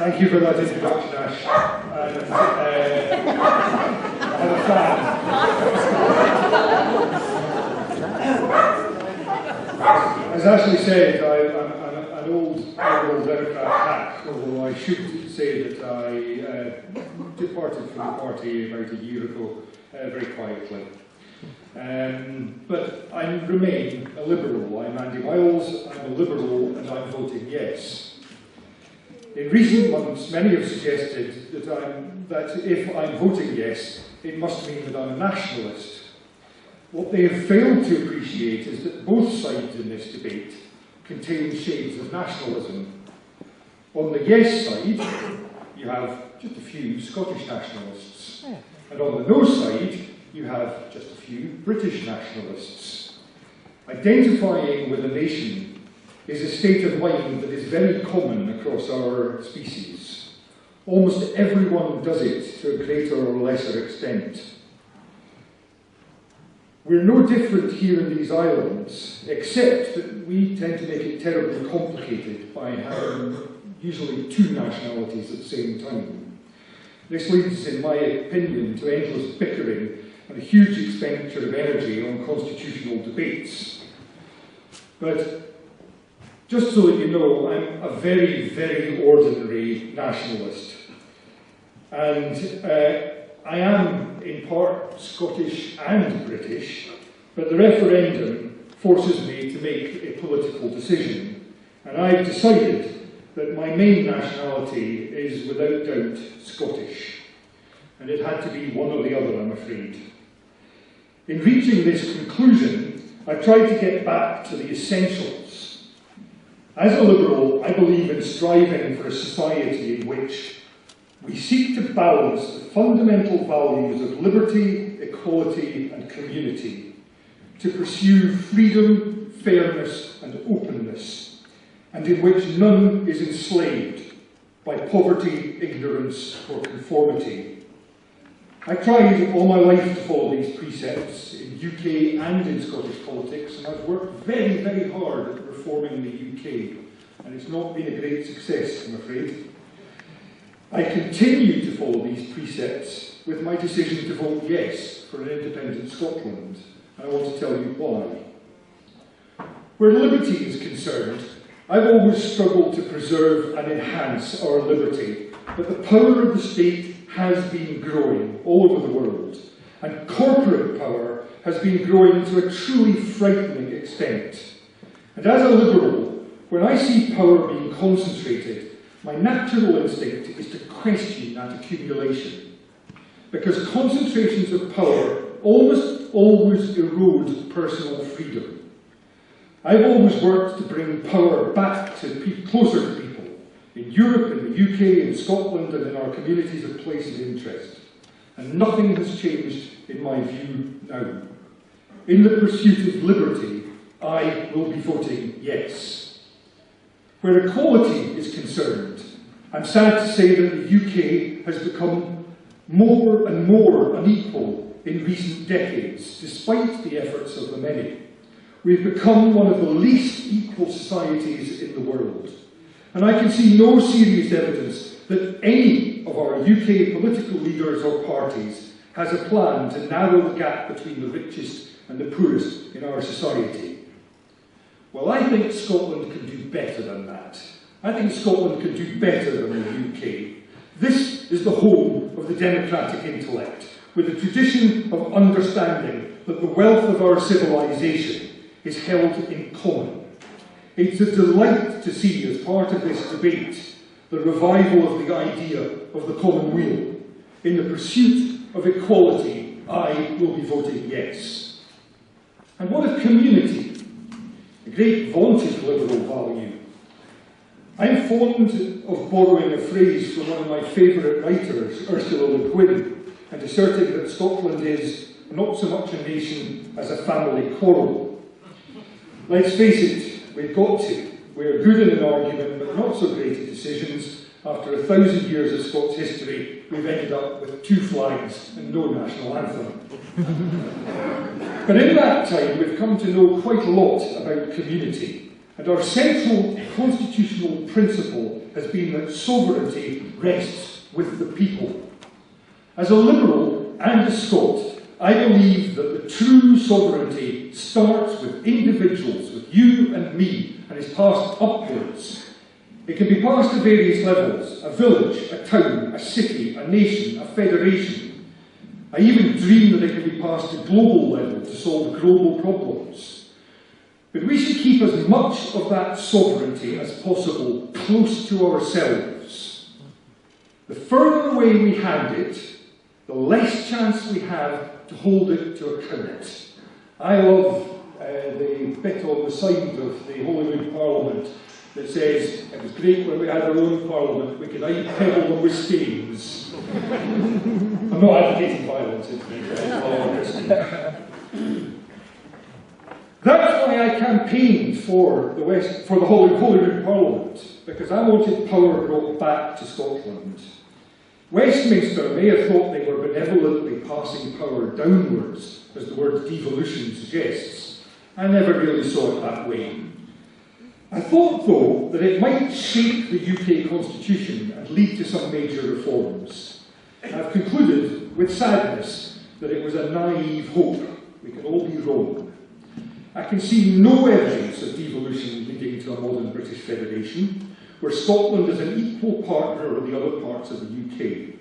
Thank you for that introduction, Ash. And, I'm a fan. As Ashley said, I'm an old Liberal Democrat hack, although I should say that I departed from the party about a year ago, very quietly. But I remain a Liberal. I'm Andy Myles, I'm a Liberal, and I'm voting yes. In recent months, many have suggested that if I'm voting yes, it must mean that I'm a nationalist. What they have failed to appreciate is that both sides in this debate contain shades of nationalism. On the yes side, you have just a few Scottish nationalists. And on the no side, you have just a few British nationalists. Identifying with a nation is a state of mind that is very common across our species. Almost everyone does it to a greater or lesser extent. We're no different here in these islands, except that we tend to make it terribly complicated by having usually two nationalities at the same time. This leads, in my opinion, to endless bickering and a huge expenditure of energy on constitutional debates. But just so that you know, I'm a very, very ordinary nationalist. And I am, in part, Scottish and British, but the referendum forces me to make a political decision. And I've decided that my main nationality is, without doubt, Scottish. And it had to be one or the other, I'm afraid. In reaching this conclusion, I've tried to get back to the essentials. As a Liberal, I believe in striving for a society in which we seek to balance the fundamental values of liberty, equality and community, to pursue freedom, fairness and openness, and in which none is enslaved by poverty, ignorance or conformity. I tried all my life to follow these precepts in UK and in Scottish politics, and I've worked very, very hard at reforming the UK, and it's not been a great success, I'm afraid. I continue to follow these precepts with my decision to vote yes for an independent Scotland, and I want to tell you why. Where liberty is concerned, I've always struggled to preserve and enhance our liberty, but the power of the state has been growing all over the world, and corporate power has been growing to a truly frightening extent. And as a Liberal, when I see power being concentrated, my natural instinct is to question that accumulation, because concentrations of power almost always erode personal freedom. I've always worked to bring power back to closer to people, in Europe, in the UK, in Scotland and in our communities of place of interest. And nothing has changed in my view now. In the pursuit of liberty, I will be voting yes. Where equality is concerned, I'm sad to say that the UK has become more and more unequal in recent decades, despite the efforts of the many. We've become one of the least equal societies in the world. And I can see no serious evidence that any of our UK political leaders or parties has a plan to narrow the gap between the richest and the poorest in our society. Well, I think Scotland can do better than that. I think Scotland can do better than the UK. This is the home of the democratic intellect, with a tradition of understanding that the wealth of our civilization is held in common. It's a delight to see, as part of this debate, the revival of the idea of the common weal. In the pursuit of equality, I will be voting yes. And what of community? A great vaunted Liberal value. I'm fond of borrowing a phrase from one of my favourite writers, Ursula Le Guin, and asserting that Scotland is not so much a nation as a family quarrel. Let's face it, we've got to. We're good in an argument, but not so great at decisions. After 1,000 years of Scots history, we've ended up with 2 flags and no national anthem. But in that time, we've come to know quite a lot about community, and our central constitutional principle has been that sovereignty rests with the people. As a Liberal and a Scot, I believe that the true sovereignty starts with individuals, with you and me, and is passed upwards. It can be passed at various levels: a village, a town, a city, a nation, a federation. I even dream that it can be passed at global level to solve global problems. But we should keep as much of that sovereignty as possible close to ourselves. The further away we hand it, the less chance we have to hold it to account. I love the bit on the side of the Holyrood Parliament that says, it was great when we had our own Parliament, we could pebble them with staves. I'm not advocating violence, That's why I campaigned for the Holyrood Parliament, because I wanted power brought back to Scotland. Westminster may have thought they were benevolently passing power downwards, as the word devolution suggests. I never really saw it that way. I thought, though, that it might shape the UK Constitution and lead to some major reforms. I've concluded, with sadness, that it was a naive hope. We can all be wrong. I can see no evidence of devolution leading to a modern British Federation, where Scotland is an equal partner of the other parts of the UK.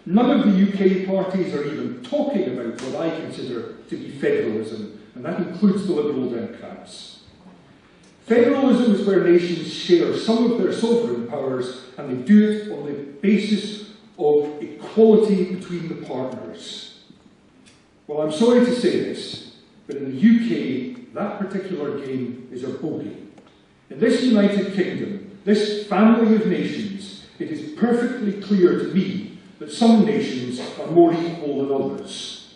None of the UK parties are even talking about what I consider to be federalism, and that includes the Liberal Democrats. Federalism is where nations share some of their sovereign powers, and they do it on the basis of equality between the partners. Well, I'm sorry to say this, but in the UK, that particular game is a bogey. In this United Kingdom, this family of nations, it is perfectly clear to me that some nations are more equal than others.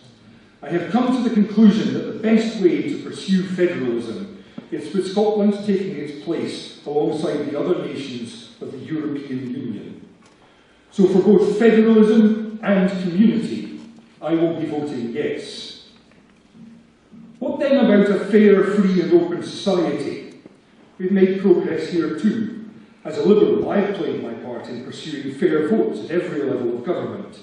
I have come to the conclusion that the best way to pursue federalism is with Scotland taking its place alongside the other nations of the European Union. So for both federalism and community, I will be voting yes. What then about a fair, free and open society? We've made progress here too. As a Liberal, I've played my part in pursuing fair votes at every level of government.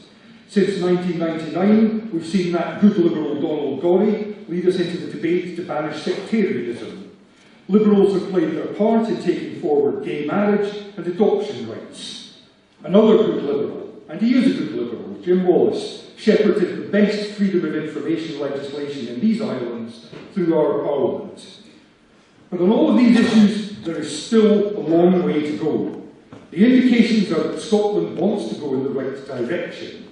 Since 1999, we've seen that good Liberal Donald Gorrie lead us into the debate to banish sectarianism. Liberals have played their part in taking forward gay marriage and adoption rights. Another good Liberal, and he is a good Liberal, Jim Wallace, shepherded the best freedom of information legislation in these islands through our Parliament. But on all of these issues, there is still a long way to go. The indications are that Scotland wants to go in the right direction.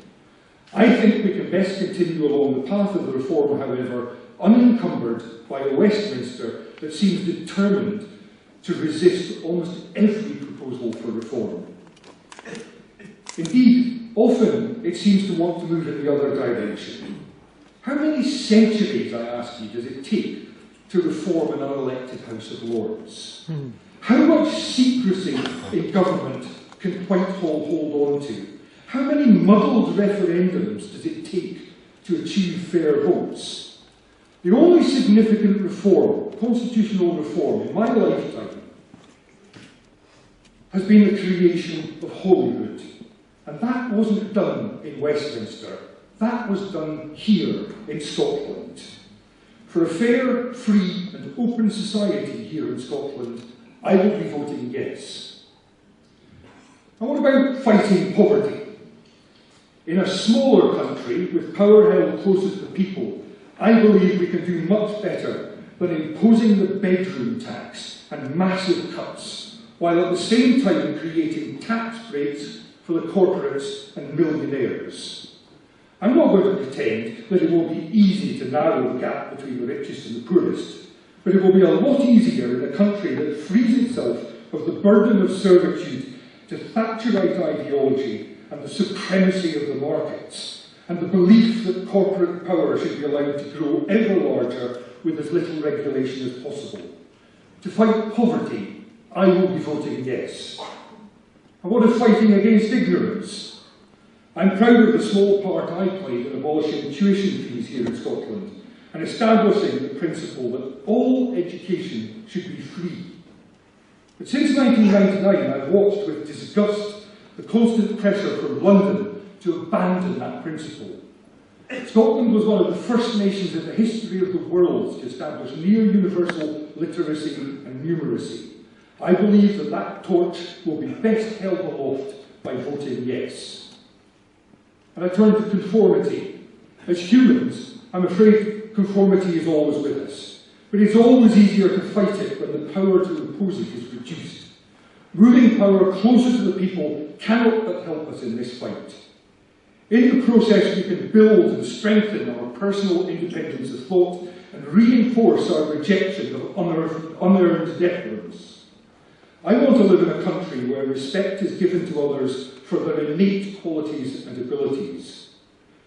I think we can best continue along the path of the reform, however, unencumbered by a Westminster that seems determined to resist almost every proposal for reform. Indeed, often it seems to want to move in the other direction. How many centuries, I ask you, does it take to reform an unelected House of Lords? How much secrecy in government can Whitehall hold on to? How many muddled referendums does it take to achieve fair votes? The only significant reform, constitutional reform, in my lifetime has been the creation of Holyrood. And that wasn't done in Westminster. That was done here in Scotland. For a fair, free and open society here in Scotland, I will be voting yes. And what about fighting poverty? In a smaller country, with power held closest to people, I believe we can do much better than imposing the bedroom tax and massive cuts, while at the same time creating tax breaks for the corporates and millionaires. I'm not going to pretend that it will be easy to narrow the gap between the richest and the poorest, but it will be a lot easier in a country that frees itself of the burden of servitude to Thatcherite ideology and the supremacy of the markets, and the belief that corporate power should be allowed to grow ever larger with as little regulation as possible. To fight poverty, I will be voting yes. And what of fighting against ignorance? I'm proud of the small part I played in abolishing tuition fees here in Scotland and establishing the principle that all education should be free. But since 1999, I've watched with disgust the constant pressure from London to abandon that principle. Scotland was one of the first nations in the history of the world to establish near universal literacy and numeracy. I believe that that torch will be best held aloft by voting yes. And I turn to conformity. As humans, I'm afraid conformity is always with us. But it's always easier to fight it when the power to impose it is reduced. Ruling power closer to the people cannot but help us in this fight. In the process, we can build and strengthen our personal independence of thought and reinforce our rejection of unearned deference. I want to live in a country where respect is given to others for their innate qualities and abilities.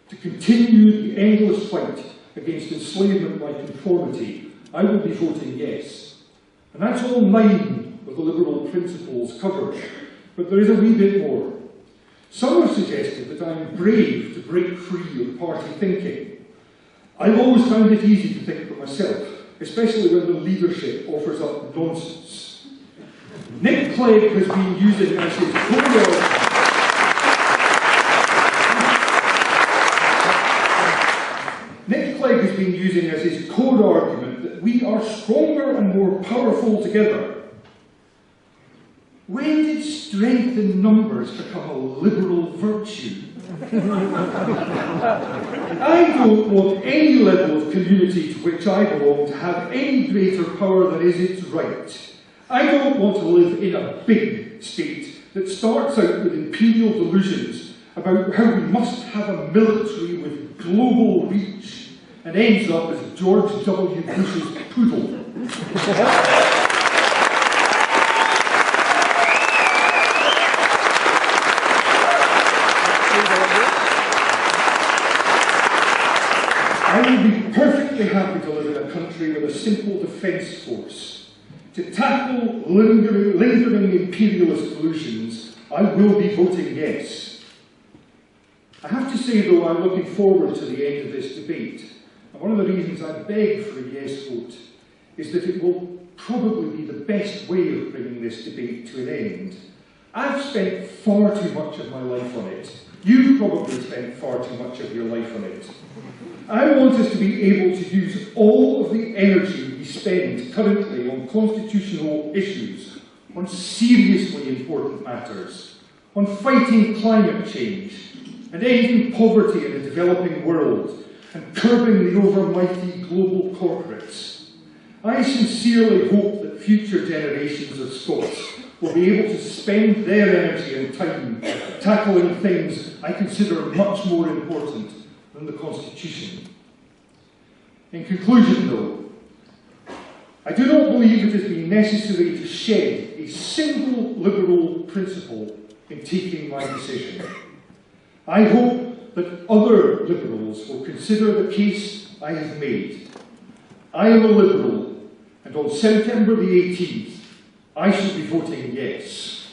To continue the endless fight against enslavement by conformity, I will be voting yes. And that's all 9 of the liberal principles covered, but there is a wee bit more. Some have suggested that I am brave to break free of party thinking. I've always found it easy to think for myself, especially when the leadership offers up nonsense. Nick Clegg has been using as his core argument that we are stronger and more powerful together. When did strength in numbers become a liberal virtue? I don't want any level of community to which I belong to have any greater power than is its right. I don't want to live in a big state that starts out with imperial delusions about how we must have a military with global reach and ends up as George W. Bush's poodle. I would be perfectly happy to live in a country with a simple defence force. To tackle lingering imperialist delusions, I will be voting yes. I have to say, though, I'm looking forward to the end of this debate. And one of the reasons I beg for a yes vote is that it will probably be the best way of bringing this debate to an end. I've spent far too much of my life on it. You've probably spent far too much of your life on it. I want us to be able to use all of the energy we spend currently on constitutional issues, on seriously important matters, on fighting climate change, and ending poverty in the developing world, and curbing the overmighty global corporates. I sincerely hope that future generations of Scots will be able to spend their energy and time tackling things I consider much more important than the Constitution. In conclusion, though, I do not believe it has been necessary to shed a single liberal principle in taking my decision. I hope that other liberals will consider the case I have made. I am a liberal, and on September the 18th, I shall be voting yes.